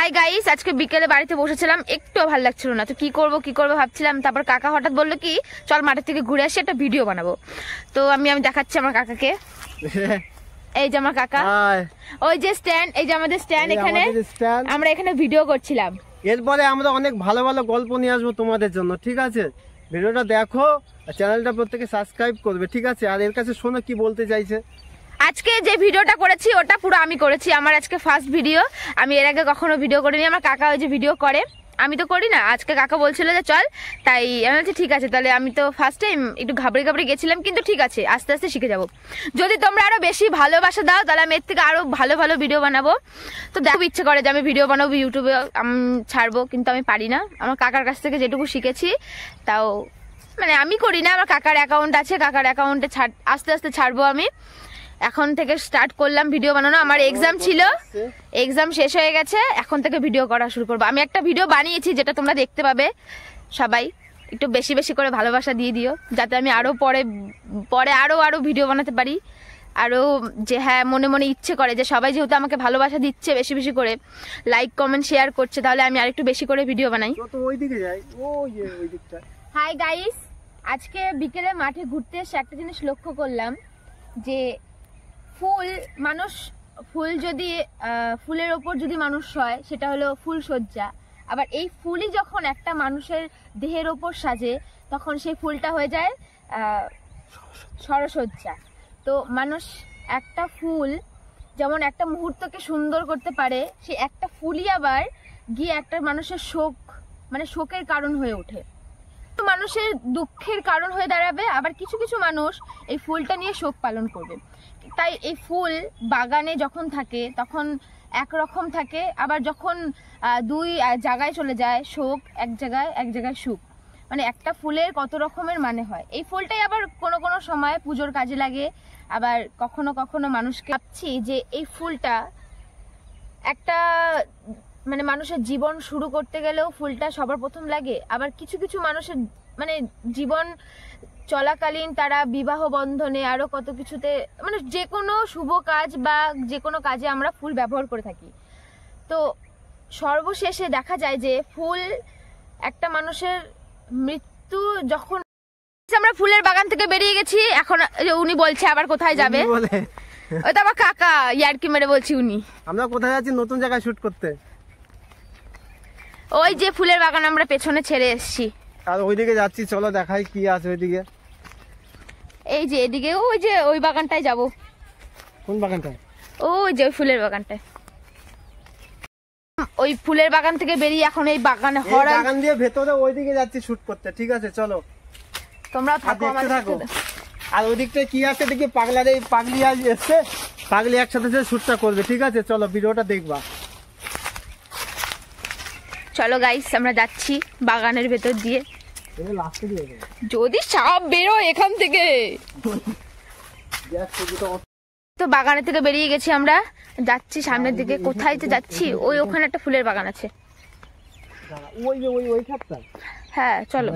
Hi guys, আজকে বিকেলে বাড়িতে বসেছিলাম, একটু ভালো লাগছিল না, তো কি করব ভাবছিলাম। তারপর কাকা হঠাৎ বললো কি চল মাঠের থেকে ঘুরে আসি, একটা ভিডিও বানাবো। তো আমি দেখাচ্ছি আমার কাকাকে। এই যে আমার কাকা, ওই যে স্ট্যান্ড, এই যে আমাদের স্ট্যান্ড, এখানে আমরা এখানে ভিডিও করছিলাম। এরপরে আমরা অনেক ভালো ভালো গল্প নিয়ে আসবো তোমাদের জন্য, ঠিক আছে? ভিডিওটা দেখো, চ্যানেলটা প্রত্যেকে সাবস্ক্রাইব করবে, ঠিক আছে? আর এর কাছে শোনো কি বলতে চাইছে। আজকে যে ভিডিওটা করেছি ওটা পুরো আমি করেছি, আমার আজকে ফার্স্ট ভিডিও। আমি এর আগে কখনো ভিডিও করিনি। আমার কাকা ওই যে ভিডিও করে, আমি তো করি না। আজকে কাকা বলছিল যে চল, তাই আমি বলছি ঠিক আছে। তাহলে আমি তো ফার্স্ট টাইম একটু ঘাবড়ে গেছিলাম, কিন্তু ঠিক আছে, আস্তে আস্তে শিখে যাব। যদি তোমরা আরো বেশি ভালোবাসা দাও তাহলে আমি এর থেকে আরো ভালো ভালো ভিডিও বানাবো। তো দেখো, ইচ্ছে করে যে আমি ভিডিও বানাবো, ইউটিউবে আমি ছাড়বো, কিন্তু আমি পারি না। আমার কাকার কাছ থেকে যেটুকু শিখেছি তাও আমি করি না। আমার কাকার অ্যাকাউন্ট আছে, কাকার অ্যাকাউন্টে আস্তে আস্তে ছাড়বো। আমি এখন থেকে স্টার্ট করলাম ভিডিও বানানো। আমার এক্সাম ছিল, এক্সাম শেষ হয়ে গেছে, এখন থেকে ভিডিও করা শুরু করবো। আমি একটা ভিডিও বানিয়েছি যেটা তোমরা দেখতে পাবে। সবাই একটু বেশি বেশি করে ভালোবাসা দিয়ে দিও, যাতে আমি আরো পরে আরো ভিডিও বানাতে পারি। আরো যে হ্যাঁ, মনে মনে ইচ্ছে করে যে সবাই যেহেতু আমাকে ভালোবাসা দিচ্ছে, বেশি বেশি করে লাইক কমেন্ট শেয়ার করছে, তাহলে আমি আরেকটু বেশি করে ভিডিও বানাই। হাই গাইস, আজকে বিকেলে মাঠে ঘুরতে এসে একটা জিনিস লক্ষ্য করলাম যে ফুল যদি ফুলের ওপর যদি মানুষ হয় সেটা হলো ফুল সজ্জা। আবার এই ফুলই যখন একটা মানুষের দেহের ওপর সাজে তখন সেই ফুলটা হয়ে যায় সরসজ্জা। তো মানুষ একটা ফুল যেমন একটা মুহূর্তকে সুন্দর করতে পারে, সে একটা ফুলই আবার গিয়ে একটা মানুষের শোকের কারণ হয়ে ওঠে। তো মানুষের দুঃখের কারণ হয়ে দাঁড়াবে। আবার কিছু কিছু মানুষ এই ফুলটা নিয়ে শোক পালন করবে। তাই এই ফুল বাগানে যখন থাকে তখন একরকম থাকে, আবার যখন দুই জায়গায় চলে যায় শোক, এক জায়গায় সুখ, একটা ফুলের কত রকমের হয়। এই ফুলটাই আবার কোনো কোনো সময় পুজোর কাজে লাগে। আবার কখনো কখনো মানুষকে ভাবছি যে এই ফুলটা একটা মানুষের জীবন শুরু করতে গেলেও ফুলটা সবার প্রথম লাগে। আবার কিছু কিছু মানুষের জীবন চলাকালীন তারা বিবাহ বন্ধনে আরো কত কিছুতে যে কোনো শুভ কাজ বা যে কোনো কাজে আমরা ফুল ব্যবহার করে থাকি। তো সর্বশেষে দেখা যায় যে ফুল একটা মানুষের মৃত্যু যখন, আমরা ফুলের বাগান থেকে বেরিয়ে গেছি। এখন উনি বলছে আবার কোথায় যাবে, ওই তো আমার কাকা ইয়ার্কি মেরে বলছি। উনি আমরা কোথায় যাচ্ছি? নতুন জায়গায় শুট করতে। ওই যে ফুলের বাগান আমরা পেছনে ছেড়ে এসেছি, আর ওইদিকে যাচ্ছি, চলো দেখাই কি আছে ওইদিকে। এই যে এদিকে, ওই যে ওই বাগানটায় যাব। কোন বাগানটায়? ওই যে ওই ফুলের বাগানটায়। ওই ফুলের বাগান থেকে বেরিয়ে এখন এই বাগানে বাগান দিয়ে ভেতরে ওইদিকে যাচ্ছি শুট করতে, ঠিক আছে? চলো তোমরা থাকো। আর ওইদিকটা কি আছে দেখি, পাগলি আজ এসছে, পাগলি একসাথে শুটটা করবে, ঠিক আছে? চলো ভিডিওটা দেখবা। চলো গাইস, আমরা যাচ্ছি বাগানের ভেতর দিয়ে। যদি সাপ বেরো এখান থেকে। তো বাগানের থেকে বেরিয়ে গেছি, আমরা যাচ্ছি সামনের দিকে। কোথায় তো যাচ্ছি? ওখানে একটা ফুলের বাগান আছে। হ্যাঁ চলো।